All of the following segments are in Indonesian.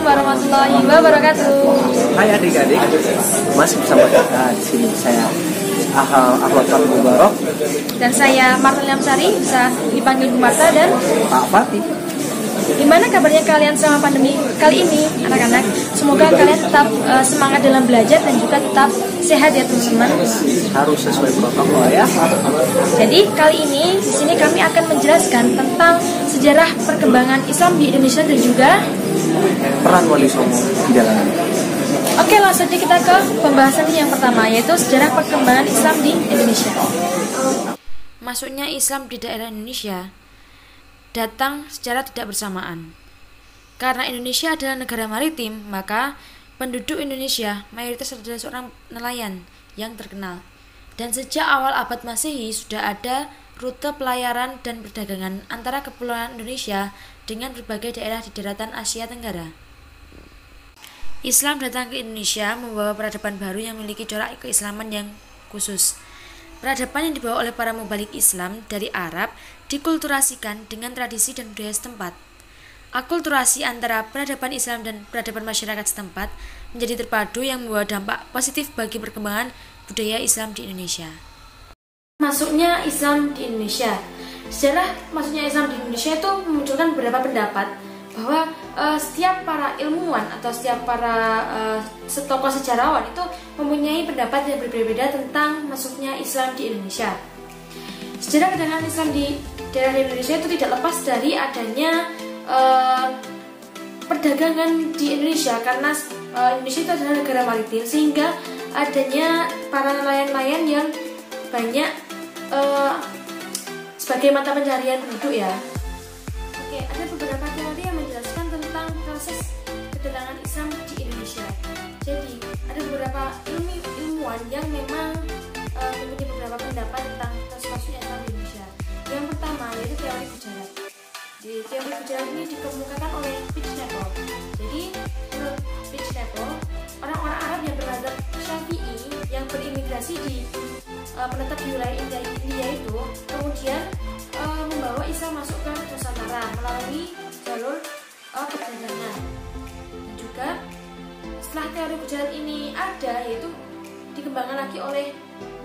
warahmatullahi wabarakatuh. Hai adik-adik, masih bersama kita di sini saya Ahmad Mubarak Dan saya Marta Lamsari, bisa dipanggil Bu Marta, dan Pak Fatih. gimana kabarnya kalian selama pandemi kali ini, anak-anak? Semoga kalian tetap semangat dalam belajar dan juga tetap sehat ya teman-teman. Harus sesuai protokol ya. Jadi kali ini di sini kami akan menjelaskan tentang sejarah perkembangan Islam di Indonesia dan juga Peran Wali Songo di dalamnya. Oke, langsung aja kita ke pembahasan yang pertama, yaitu sejarah perkembangan Islam di Indonesia. Masuknya Islam di daerah Indonesia datang secara tidak bersamaan. Karena Indonesia adalah negara maritim, maka penduduk Indonesia mayoritas adalah seorang nelayan yang terkenal. Dan sejak awal abad Masehi sudah ada rute pelayaran dan perdagangan antara kepulauan Indonesia dengan berbagai daerah di daratan Asia Tenggara. Islam datang ke Indonesia membawa peradaban baru yang memiliki corak keislaman yang khusus. Peradaban yang dibawa oleh para mubalik Islam dari Arab dikulturasikan dengan tradisi dan budaya setempat. Akulturasi antara peradaban Islam dan peradaban masyarakat setempat menjadi terpadu yang membawa dampak positif bagi perkembangan budaya Islam di Indonesia. Masuknya Islam di Indonesia. Sejarah masuknya Islam di Indonesia itu memunculkan beberapa pendapat bahwa setiap para ilmuwan atau setiap para tokoh sejarawan itu mempunyai pendapat yang berbeda-beda tentang masuknya Islam di Indonesia. Sejarah kedatangan Islam di daerah Indonesia itu tidak lepas dari adanya perdagangan di Indonesia, karena Indonesia itu adalah negara maritim, sehingga adanya para nelayan-nelayan yang banyak sebagai mata pencarian penduduk ya. Oke, ada beberapa teori yang menjelaskan tentang proses kedatangan Islam di Indonesia. Jadi, ada beberapa ilmuwan yang memang mempunyai beberapa pendapat tentang masuknya Islam di Indonesia. Yang pertama yaitu teori Gujarat. Di teori Gujarat ini dikemukakan oleh Pitchnepo. Jadi, menurut Pitchnepo, orang-orang Arab yang bermadzhab Syafi'i yang berimigrasi menetap di wilayah India itu kemudian membawa Islam masuk ke Nusantara melalui jalur perdagangan. Dan juga setelah teori Gujarat ini ada, yaitu dikembangkan lagi oleh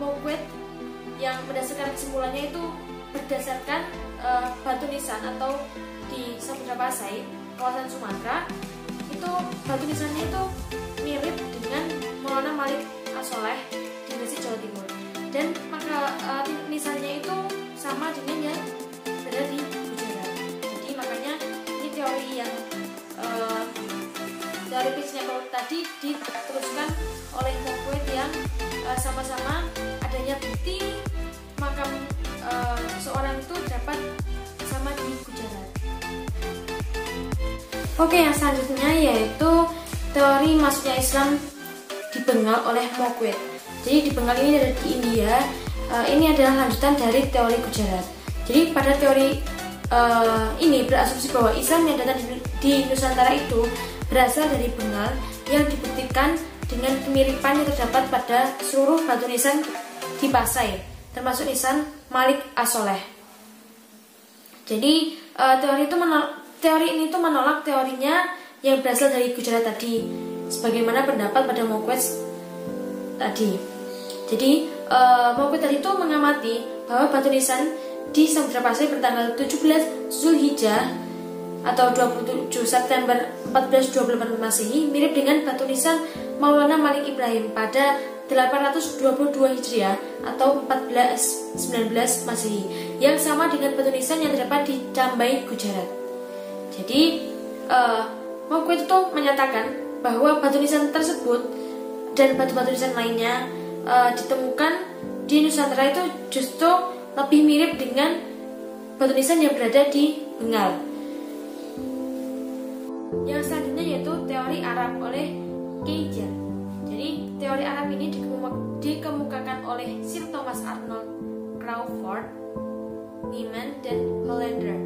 Mouquet yang berdasarkan kesimpulannya itu berdasarkan batu nisan atau di Samudra Pasai, kawasan Sumatera, itu batu nisannya itu mirip dengan Maulana Malik As-Soleh di Gresik, Jawa Timur. Dan maka nisannya itu sama dengan yang berada di Gujarat. Jadi makanya ini teori yang dari Pitchnepo tadi diteruskan oleh Mouquet yang sama-sama adanya bukti makam seorang itu dapat sama di Gujarat. Oke, yang selanjutnya yaitu teori masuknya Islam di Bengal oleh Mouquet. Jadi di Bengal ini ada di India. Ini adalah lanjutan dari teori Gujarat. Jadi pada teori ini berasumsi bahwa Islam yang datang di Nusantara itu berasal dari Bengal, yang dibuktikan dengan kemiripan yang terdapat pada seluruh batu nisan di Pasai, termasuk nisan Malik As-Soleh. Jadi teori ini tuh menolak teorinya yang berasal dari Gujarat tadi, sebagaimana pendapat pada Mouquet tadi. Jadi Mouquet tadi itu mengamati bahwa batu nisan di Samudra Pasai bertanggal 17 Zulhijjah atau 27 September 1428 Masehi mirip dengan batu nisan Maulana Malik Ibrahim pada 822 Hijriah atau 1419 Masehi, yang sama dengan batu nisan yang terdapat di Cambai, Gujarat. Jadi Mouquet itu menyatakan bahwa batu nisan tersebut dan batu-batu nisan lainnya ditemukan di Nusantara itu justru lebih mirip dengan batu nisan yang berada di Bengal. Yang selanjutnya yaitu teori Arab oleh Keijer. Jadi teori Arab ini dikemukakan oleh Sir Thomas Arnold, Crawford, Nieman, dan Hollander.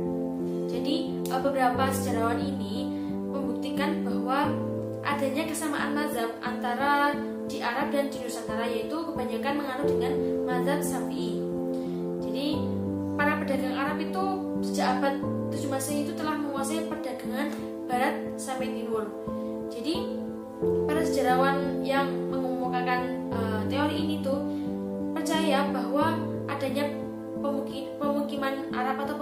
Jadi beberapa sejarawan ini membuktikan bahwa adanya kesamaan mazhab antara di Arab dan di Nusantara, yaitu kebanyakan menganut dengan mazhab Syafi'i. Jadi para pedagang Arab itu sejak abad 7 Masehi itu telah menguasai perdagangan barat sampai timur. Jadi para sejarawan yang mengemukakan teori ini tuh percaya bahwa adanya pemukiman Arab atau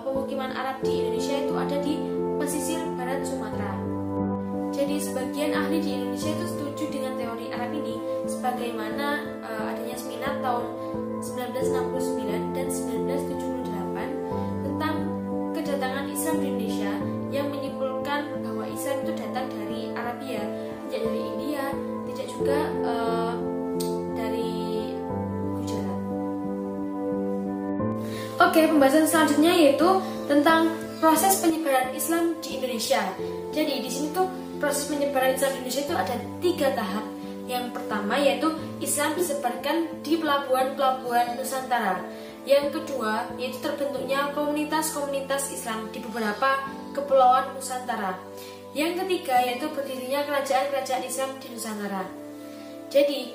pemukiman Arab di Indonesia itu ada di pesisir barat Sumatera. Jadi sebagian ahli di Indonesia itu setuju dengan teori Arab ini, sebagaimana adanya seminar tahun 1969 dan 1978 tentang kedatangan Islam di Indonesia yang menyimpulkan bahwa Islam itu datang dari Arabia, tidak dari India, tidak juga dari Gujarat. Oke, pembahasan selanjutnya yaitu tentang proses penyebaran Islam di Indonesia. Jadi di sini tuh proses penyebaran Islam di Indonesia itu ada 3 tahap. Yang pertama yaitu Islam disebarkan di pelabuhan-pelabuhan Nusantara. Yang kedua yaitu terbentuknya komunitas-komunitas Islam di beberapa kepulauan Nusantara. Yang ketiga yaitu berdirinya kerajaan-kerajaan Islam di Nusantara. Jadi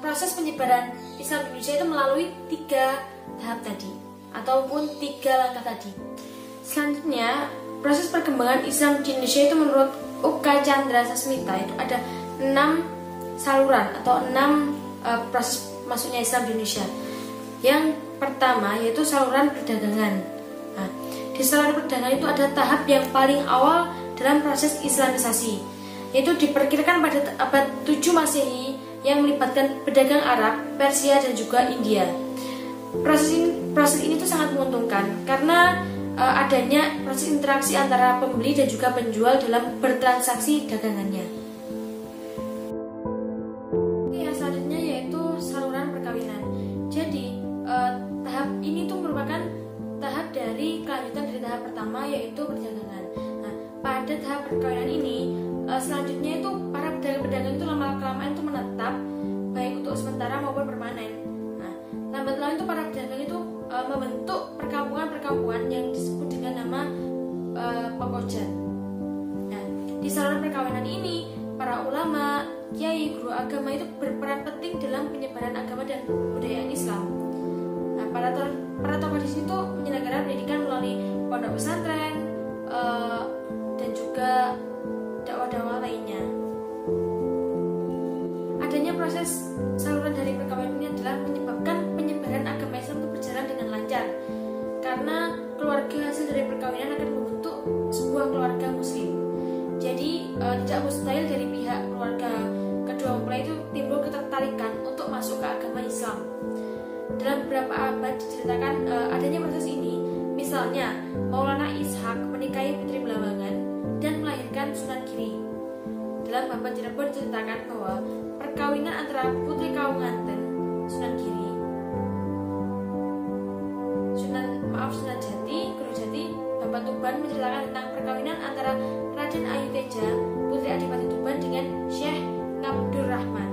proses penyebaran Islam di Indonesia itu melalui 3 tahap tadi, ataupun 3 langkah tadi. Selanjutnya, proses perkembangan Islam di Indonesia itu menurut U.K. Chandra Sasmita itu ada 6 saluran atau 6 proses masuknya Islam di Indonesia. Yang pertama yaitu saluran perdagangan. Nah, di saluran perdagangan itu ada tahap yang paling awal dalam proses Islamisasi, yaitu diperkirakan pada abad 7 Masehi yang melibatkan pedagang Arab, Persia dan juga India. Proses ini tuh sangat menguntungkan karena adanya proses interaksi antara pembeli dan juga penjual dalam bertransaksi dagangannya. Yang selanjutnya yaitu saluran perkawinan. Jadi tahap ini tuh merupakan tahap dari kelanjutan dari tahap pertama yaitu perdagangan. Nah, pada tahap perkawinan ini selanjutnya itu para pedagang-pedagang itu lama-kelamaan itu menetap baik untuk sementara maupun permanen. Nah, lambat laun itu para pedagang itu membentuk perkampungan-perkampungan yang disebut dengan nama pekojan. Nah, di saluran perkawinan ini para ulama, kiai, guru agama itu berperan penting dalam penyebaran agama dan budaya Islam. Nah, para tokoh di situ menyelenggarakan pendidikan melalui pondok pesantren dan juga dakwah-dakwah lainnya. Adanya proses saluran dari perkawinan ini adalah menyebabkan penyebaran agama Islam itu berjalan dengan lancar, karena keluarga hasil dari perkawinan akan membentuk sebuah keluarga Muslim. Jadi tidak mustahil dari pihak keluarga kedua mempelai itu timbul ketertarikan untuk masuk ke agama Islam. Dalam beberapa abad diceritakan adanya proses ini. Misalnya Maulana Ishak menikahi putri Belambangan dan melahirkan Sunan Giri. Dalam Babat Cirebon diceritakan bahwa perkawinan antara putri kaum Nganten, Sunan Giri, Sunan Jati, Guru Jati, Babat Tuban menceritakan tentang perkawinan antara Raden Ayu Teja, putri Adipati Tuban dengan Syekh Ngabdur Rahman.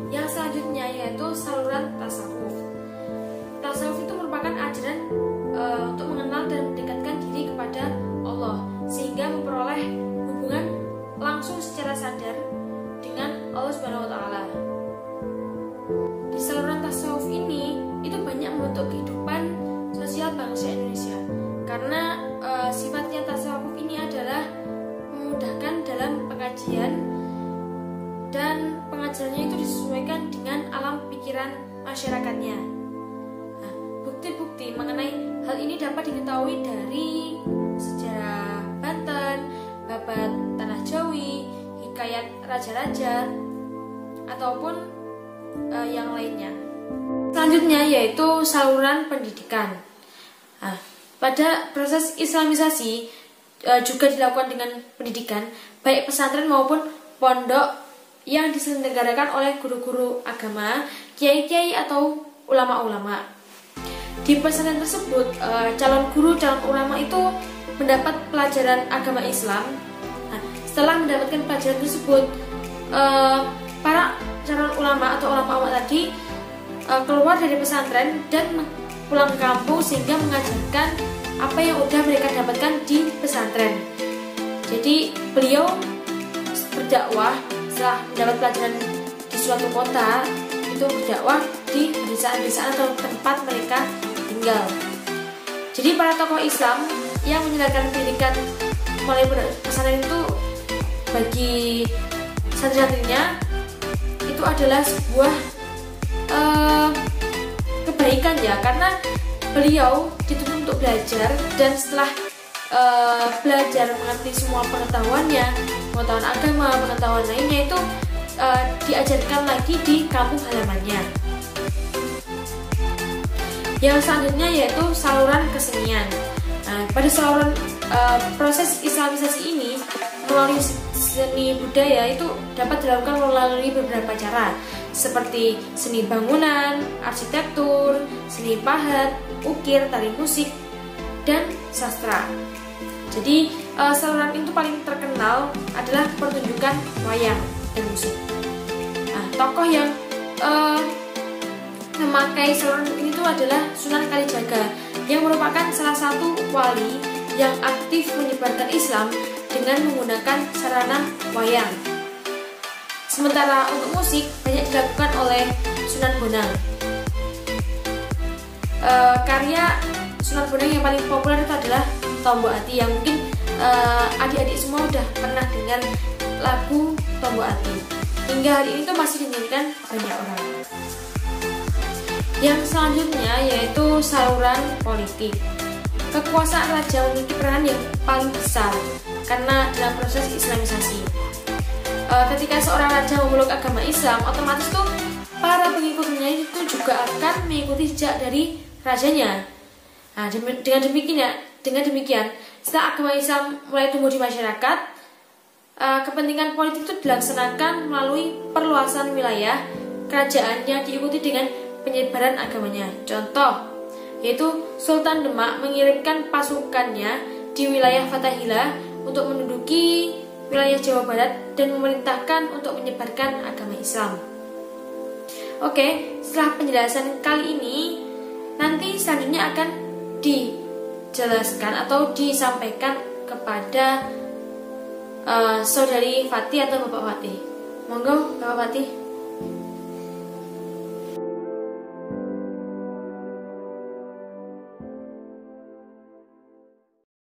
Yang selanjutnya yaitu saluran tasawuf. Tasawuf itu merupakan ajaran untuk mengenal dan mendekatkan diri kepada Allah, sehingga memperoleh hubungan langsung secara sadar dengan Allah Subhanahu wa taala. Di saluran tasawuf ini itu banyak membentuk kehidupan sosial bangsa Indonesia, karena sifatnya tasawuf ini adalah memudahkan dalam pengajian dan pengajarannya itu disesuaikan dengan alam pikiran masyarakatnya. Nah, bukti-bukti mengenai hal ini dapat diketahui dari sejarah Banten, Babat Tanah Jawi, hikayat raja-raja, ataupun yang lainnya. Selanjutnya yaitu saluran pendidikan. Nah, pada proses Islamisasi juga dilakukan dengan pendidikan, baik pesantren maupun pondok yang diselenggarakan oleh guru-guru agama, kiai-kiai atau ulama-ulama. Di pesantren tersebut, calon guru, calon ulama itu mendapat pelajaran agama Islam. Nah, setelah mendapatkan pelajaran tersebut, para calon ulama atau ulama-ulama tadi keluar dari pesantren dan pulang ke kampung sehingga mengajarkan apa yang sudah mereka dapatkan di pesantren. Jadi beliau berdakwah setelah mendapat pelajaran di suatu kota, itu berdakwah di desa-desa atau tempat mereka tinggal. Jadi para tokoh Islam yang menyelenggarakan pendidikan mulai pesantren itu bagi santri-santrinya itu adalah sebuah kebaikan ya, karena beliau dituntut untuk belajar, dan setelah belajar mengerti semua pengetahuannya, pengetahuan agama, pengetahuan lainnya itu diajarkan lagi di kampung halamannya. Yang selanjutnya yaitu saluran kesenian. Nah, pada saluran proses islamisasi ini melalui seni budaya itu dapat dilakukan melalui beberapa cara, seperti seni bangunan, arsitektur, seni pahat, ukir, tari musik, dan sastra. Jadi saluran itu paling terkenal adalah pertunjukan wayang dan musik. Nah, tokoh yang memakai saluran ini itu adalah Sunan Kalijaga, yang merupakan salah satu wali yang aktif menyebarkan Islam dengan menggunakan sarana wayang. Sementara untuk musik banyak dilakukan oleh Sunan Bonang. Karya Sunan Bonang yang paling populer itu adalah Tombok Ati, yang mungkin adik-adik semua udah pernah dengar lagu Tombok Ati. Hingga hari ini tuh masih dinyanyikan banyak orang. Yang selanjutnya yaitu saluran politik. Kekuasaan raja memiliki peran yang paling besar karena dalam proses islamisasi. Ketika seorang raja memeluk agama Islam, otomatis tuh para pengikutnya itu juga akan mengikuti jejak dari rajanya. Nah, dengan demikian, setelah agama Islam mulai tumbuh di masyarakat, kepentingan politik itu dilaksanakan melalui perluasan wilayah kerajaan yang diikuti dengan penyebaran agamanya. Contoh, yaitu Sultan Demak mengirimkan pasukannya di wilayah Fatahillah untuk menduduki wilayah Jawa Barat dan memerintahkan untuk menyebarkan agama Islam. Oke, setelah penjelasan kali ini, nanti selanjutnya akan dijelaskan atau disampaikan kepada saudari Fatih atau Bapak Fatih. Monggo Bapak Fatih.